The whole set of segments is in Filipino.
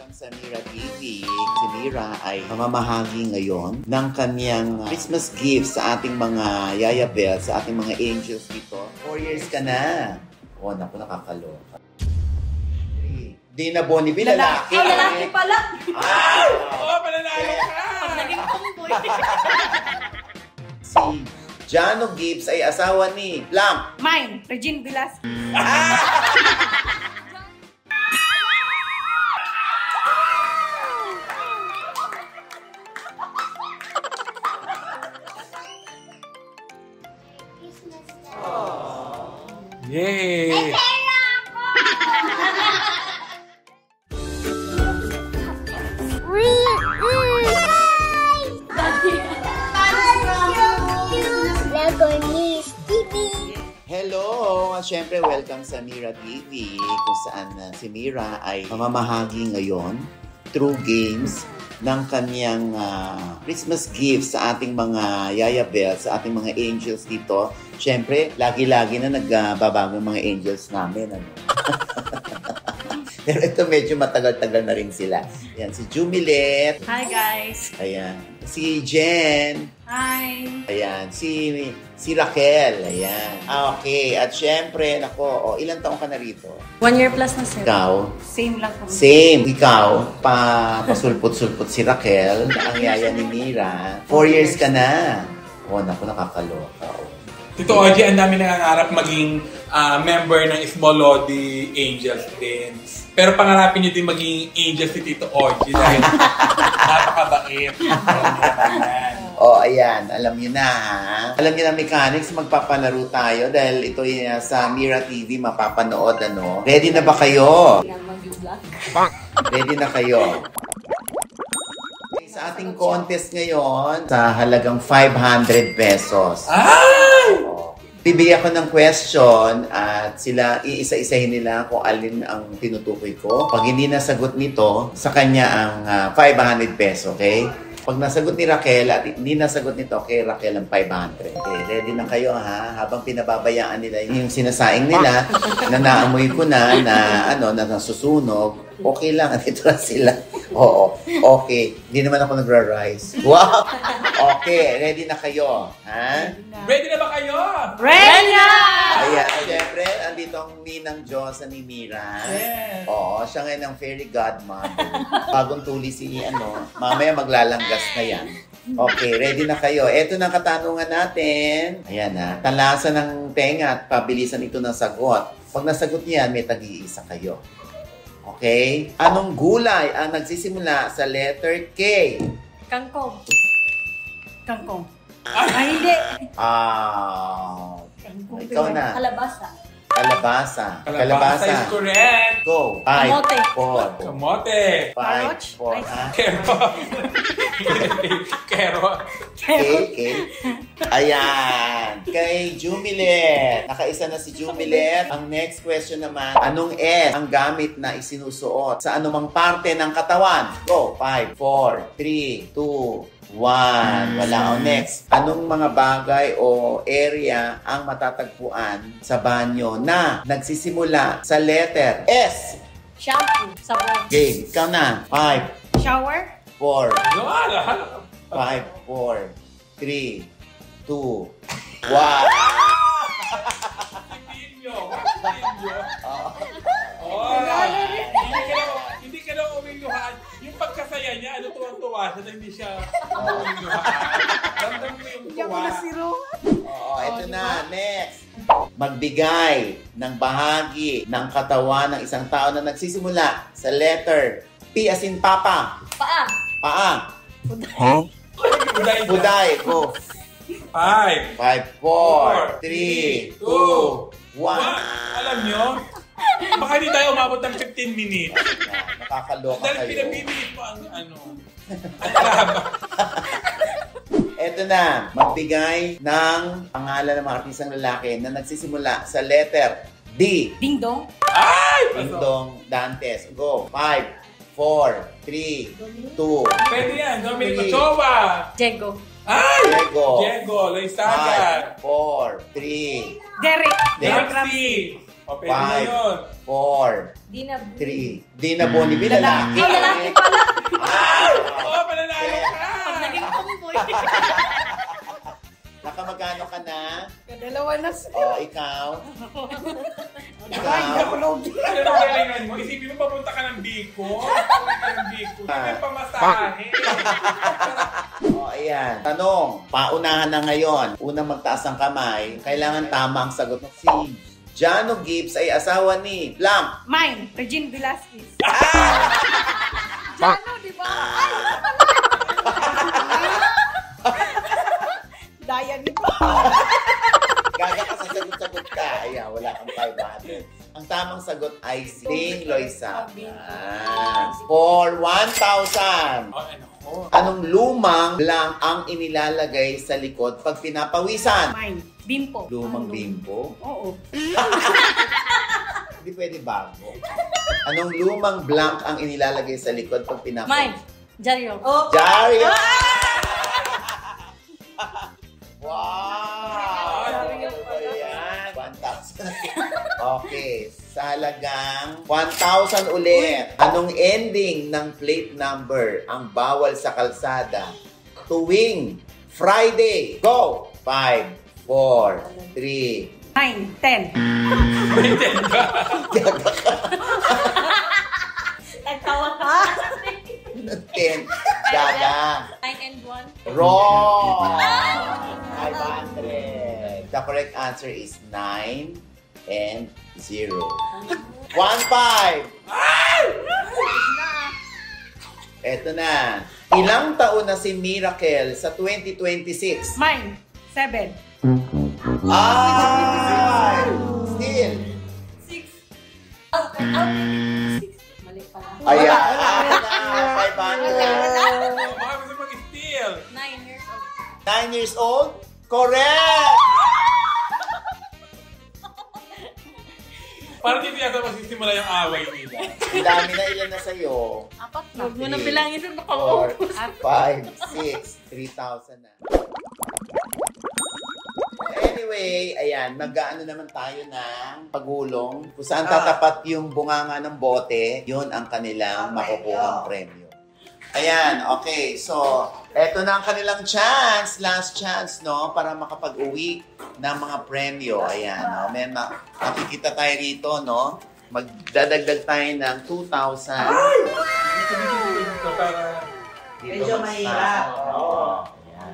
welcome sa Mira TV. Si Mira ay mamamahagi ngayon ng kanyang Christmas gift sa ating mga Yaya Bells, sa ating mga angels dito. 4 years ka na. Oh, naku, nakakaloka. Di na Bonneville, lalaki. Ay, lalaki pala. Ay! Oo, pananalo ka! Pag naging tomboy. Si Jano Gibbs ay asawa ni Lam. Mine, Regine Velasquez. Yay! Hello! Siyempre, welcome sa Mira TV kung saan si Mira ay mamamahagi ngayon through games ng kanyang Christmas gift sa ating mga Yaya Bells, sa ating mga angels dito. Siyempre, lagi-lagi na nagbabago yung mga angels namin. Ano? Pero ito medyo matagal-tagal na rin sila. Ayan, si Jumilet. Hi guys. Ayan. Si Jen. Hi. Ayan. Si Raquel. Ayan. Okay. At syempre, nako, ilang taong ka na rito? 1 year plus na sir. Ikaw? Same lang po. Same. Ikaw, pasulpot-sulpot si Raquel, ang yaya ni Mira. 4 years ka na. Oh, naku, nakakaloka. Tito Ogie, ang dami nangangarap maging member ng Small Lodi Angels din. Pero pangarapin niyo din maging angel si Tito Ogie dahil napakabait. Oh, ayan. Alam niyo na, ha? Alam niyo na, mechanics, magpapalaro tayo dahil ito sa Mira TV mapapanood, ano? Ready na ba kayo? Ready na kayo? Sa ating contest ngayon, sa halagang 500 pesos. Ay! Bibigyan ko ng question at sila iisa-isahin nila kung alin ang tinutukoy ko. Pag hindi nasagot nito, sa kanya ang 500 peso, okay? Pag nasagot ni Raquel at hindi nasagot nito, kay Raquel ang 500. Okay, ready na kayo, ha? Habang pinababayaan nila yung sinasaing nila, na naamoy ko na nasusunog, okay lang, andito na sila. Oo, okay. Hindi naman ako nagra-rise. Wow! Okay, ready na kayo, ha? Ready na ba kayo? Ready na! Ayan, syempre, andito ang ninang Diyosa ni Mira. Yes. Oo, siya ngayon ang fairy godmother. Bagong tuli si mamaya maglalanggas na yan. Okay, ready na kayo. Ito na ang katanungan natin. Ayan ha, talasan ng tenga at pabilisan ito ng sagot. Pag nasagot niyan, may tag-iisa kayo. Okay? Anong gulay ang nagsisimula sa letter K? Kangkong. Kangkong. Ay, hindi. Kangkong. Ikaw na. Kalabasa. Kalabasa. Kalabasa is correct. Go. 5, Kamote. 4, Kamote. 5, 4, ha? Carrot. Carrot. Okay. Ayan. Kay Jumilet. Nakaisa na si Jumilet. Ang next question naman, anong S ang gamit na isinusuot sa anumang parte ng katawan? Go. 5, 4, 3, 2, 1. Wala. Next. Anong mga bagay o area ang matatagpuan sa banyo na nagsisimula sa letter S? Shampoo. Sabon. Game. Ikaw na. 5, Shower. 4, Wala. 5, 4, 3, 2, 1. Pinyo. Pinyo. Hindi ka na umiluhan. Yung pagkasaya niya, tuwang-tuwa siya na hindi siya umiluhan. Ramdam mo yung tuwa. Ito na. Next. Magbigay ng bahagi ng katawan ng isang tao na nagsisimula sa letter P as in Papa. Paa. Paa. Buday. Go. 5, 5, 4, 3, 2, 1. Alam nyo, baka hindi tayo umabot ng 15 minutes. Nakakaloka Dahil kayo. pinabibigit mo ang ang laba. Eto na, magbigay ng pangalan ng mga artistang lalaki na nagsisimula sa letter D. Ding dong. Ay! Dingdong Dantes. Go. 5, 4, 3, 2, Pwede yan. Dominic Ochoa. Diego. Ay! Diego. Loizaga. 5, 4, 3, Derek. Ramsey. O, pwede na yun. 4, Di na. 3. Dina Bonneville, lalaki. Ay, lalaki pala. Oo, pananalo ka! Pag naging tomboy. Nakamagano ka na? Kadalawa na siya. O, ikaw? Ay, ako logi. Ano na galingan mo? Isipin mo, papunta ka ng Bicol. Papunta ka ng Bicol. Hindi may pamasahe. O, ayan. Tanong, paunahan na ngayon. Unang magtaas ang kamay, kailangan tama ang sagot mo. Si Jano Gibbs ay asawa ni Blanc. Mine, Regine Velasquez. Jano, di ba? Ay, daya nito. Gaga ka sa sagot-sagot ka. Ayan, wala kang 500. Ang tamang sagot ay si Ding Loisa. For 1,000. O, ano ko? Anong lumang blank ang inilalagay sa likod pag pinapawisan? Mine, Bimpo. Lumang bimbo? Oo. Hindi pwede bago. Anong lumang blank ang inilalagay sa likod pag Mine, pinapawisan? Jaryo. Oh. Dario! Ah, Wow! Ayan, 1,000. Okay, sa halagang 1,000 ulit. Anong ending ng plate number ang bawal sa kalsada tuwing Friday? Go! 5, 4, 3. 9, 10. maintain ka. Nagtawa ka. 10. Gaga. 9 and 1. Wrong! 500. The correct answer is 9 and 0. 1,500. Eto na. Ilang taon na si Miracle sa 2026? Mine, 7. Ay! Still. 6. Mali pala. Ayan. Oh, baka gusto mag-steal. 9 years old. 500. 9 years old? Correct! Parang hindi yata masisimula yung away nila. Ang dami na, ilan na sa'yo? 4 na. Huwag mo Three, na bilangin sa 4, 5, 6, 3,000 na. Anyway, ayan, mag-ano naman tayo ng pagulong. Kung saan tatapat yung bunganga ng bote, yun ang kanilang makukuhang premyo. Ayan, okay. So, eto na ang kanilang chance. Last chance, no? Para makapag-uwi ng mga premyo. Ayan, no? May makikita tayo rito, no? Magdadagdag tayo ng 2,000. Dito para... Medyo mahirap. Oo. Ayan.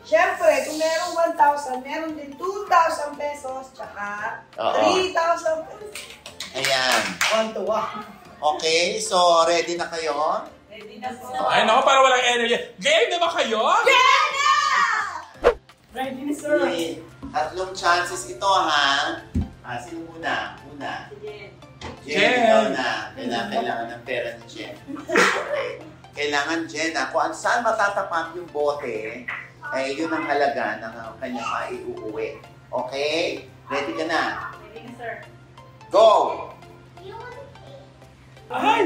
Siyempre, kung merong 1,000, meron din 2,000 pesos, tsaka Oo. 3,000 pesos. Ayan. 1 to 1. Okay, so ready na kayo? Ready na po. Ay, naku, para walang energy. Game na ba kayo? Ready na, sir. Okay. Tatlong chances ito, ha? Sino muna? Una. Jen, ikaw na. Kailangan ng pera ni Jen. Okay. Kailangan, Jen, kung saan matatapat yung bote, eh, yun ang halaga ng kanyang maiuuwi. Okay? Ready ka na? Ready na, sir. Go! Ay!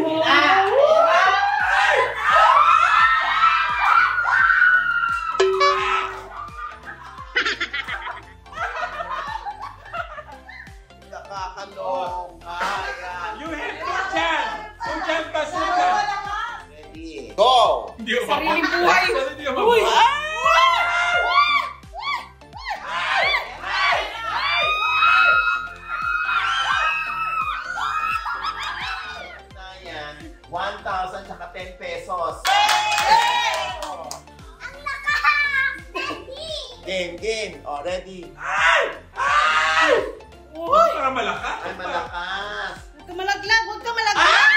Nakakaloka. Ayan. You hit me dyan! Kung dyan pa sila. Ready? Go! Hindi ko Sariling buhay. Hindi ko mabuhay. Na yan, 1,000 saka 10 pesos. Game. O, ready? Uy! Para malakas. Ay, malakas. Huwag ka malaglag. Huwag ka malaglag.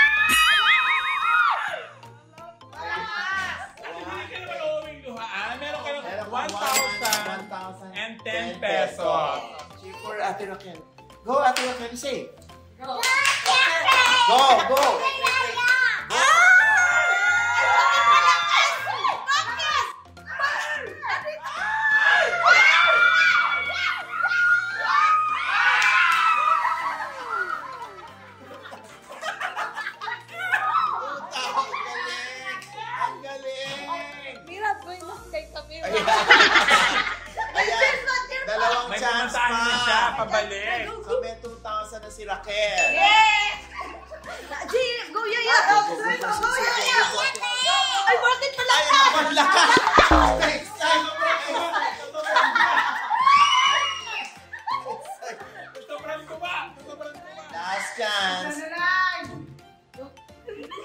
Hindi ka naman uuwing luhaan. Meron ka ng Meron 1,000 kang 1,000 and 10 pesos. Check for Ate Raquel. Go, Ate Raquel. Say. Go. Go. Ang galing! Mira, going na kay Tamira. Ayan, dalawang May chance pumuntahan na siya, pa. pabalik. So, may 2,000 na si Raquel. Yes! G, go Yaya! Go, Go go, go, Yaya! go, go, go. Ay, bakit pala Ay, ka? napagla ka! Next time! Sobrang ko ba? Sobrang ko ba? Last chance. Ano lang?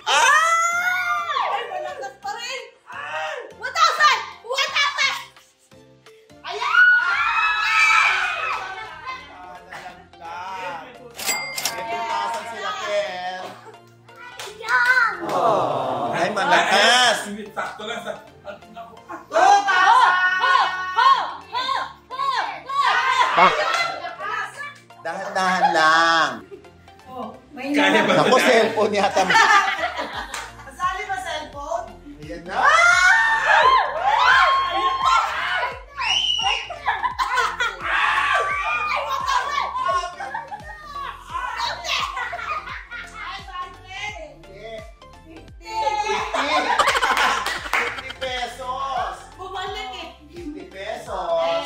Ay, malakas pa rin! 1,000! 1,000! Ayan! May 2,000 si Raquel. Ayan! Ay, malakas. Hindi, sakto lang sa... Naku. 2,000! Dahan-dahan lang. Oh, may Kaya ba? Naku, cellphone yata. Masali ba cellphone? Ayan na. Hindi. 50 pesos. Bumalik eh! 50 pesos.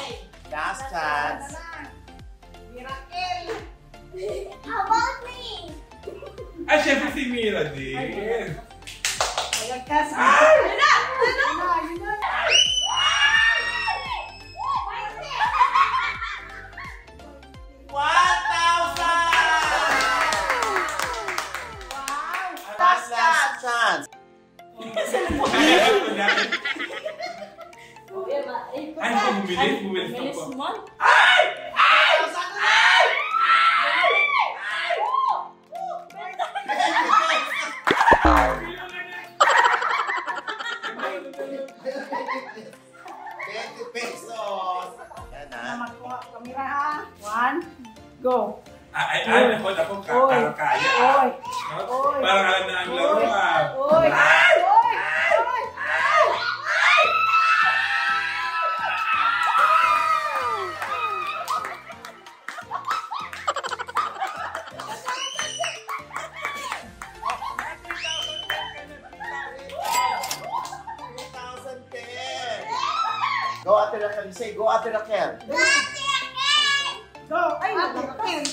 Last chance. Miracle! How about me? Ay, syempre si Mira din. Ayag ka sa... Ayun na! Yun na! 1,000! Last chance. Ay, bumilis ako. Pesos. Yan Na na. magkuha kamera ha. 1, go! Ay, ako, Oy. kaya. Oy! Oy. Parang alam na ang laro ah. Oy! Oy! Oy! Go, Ate Raquel. Say, go, Ate Raquel. Go! Ay, nagkakain!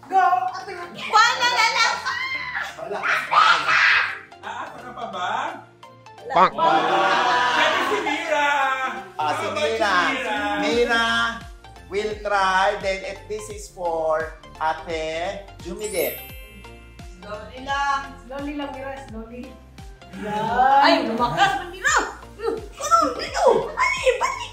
Go! Ate Raquel! Wala na lang! Wala. Aasa ka pa ba? Bang! Syempre si Mira. Si Mira. Mira will try. Then, if this is for Ate Jumidit. Slowly lang! Slowly lang, Mira. Slowly. Ay, lumakas! Manira! Ano? Dito! Bali! Bali!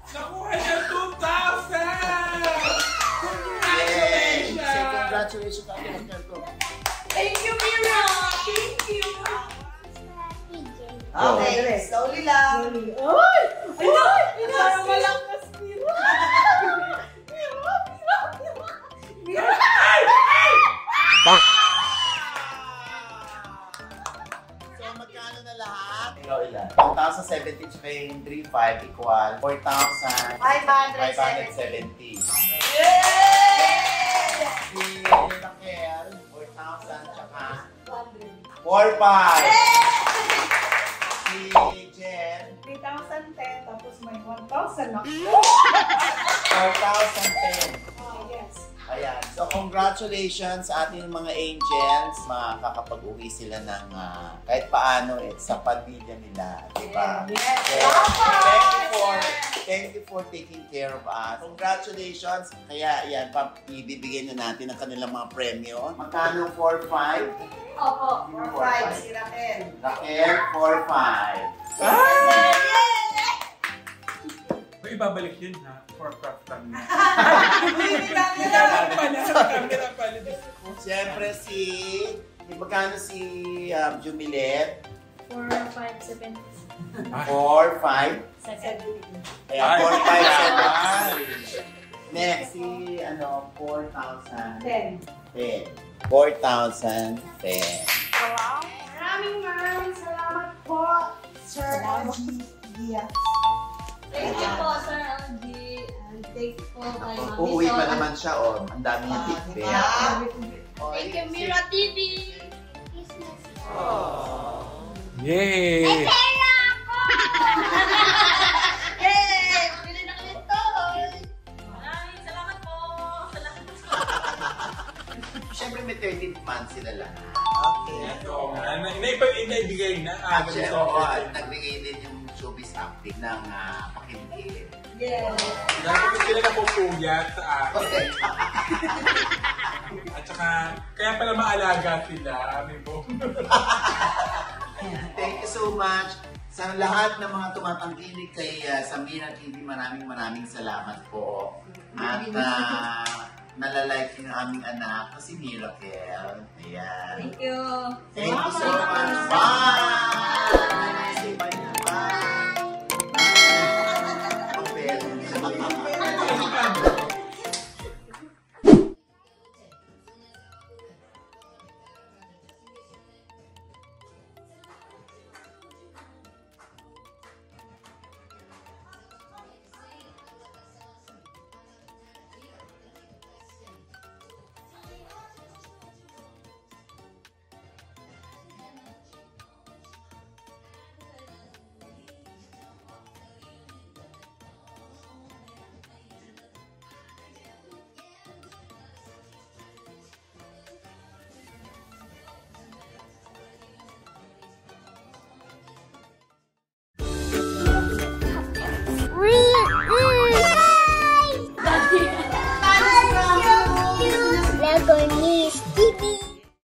Nakuha siya 2,000! Yay! Say Congratulations! congratulations, Ate Raquel. Go. Thank you, Mira! Thank you! Okay, slowly lang. Ay! Ay! Parang malakas, Mira! Mira! So, magkano na lahat? Ikaw ilan? 1,070 tsaka yung 3,500 equal 4,570. 570. Si Raquel, 4,000 tsaka 4,500. Si Jen, 3,010, tapos may 1,000 na. 4,010. Yes. Ayan. So, congratulations sa ating mga angels. Makakapag-uwi sila ng kahit paano sa pamilya nila. Diba? Yes. Thank you for taking care of us. Congratulations. Kaya, yan, ibibigay na natin ang kanilang mga premyo. Magkano? 4,500? Opo. 4,500 si Raquel. Raquel, 4,500. May ibabalik yun ha, for craft time na. Camera pala. Siyempre magkano si Jumilet? 4,570. 4,500. Kaya 4,500. Next, si 4,000. 10. 4,010. Maraming salamat po, Sir LG Diaz. Thank you po, Sir LG. And thank you po kay Ma'am Uuwi pa naman siya, oh. Ang dami niya tikbe. Thank you, Mira TV. Yay! Pera ako! Yay! Bili na kami ito! Maraming salamat po! Salamat po! Siyempre may 13th month sila lang. Oo nga. Naibigay na. Actually, oo. Nagbigay din yung showbiz acting ng pakiligid. Yes. Dahil ko sila napupuyat sa akin. Okay. At saka, kaya pala maalaga sila. May buong. Thank you so much. Sa lahat ng mga tumatangkilik kay Samira TV, maraming salamat po. At nalalike yung aming anak na si Miracle. Ayan. Thank you. Thank you so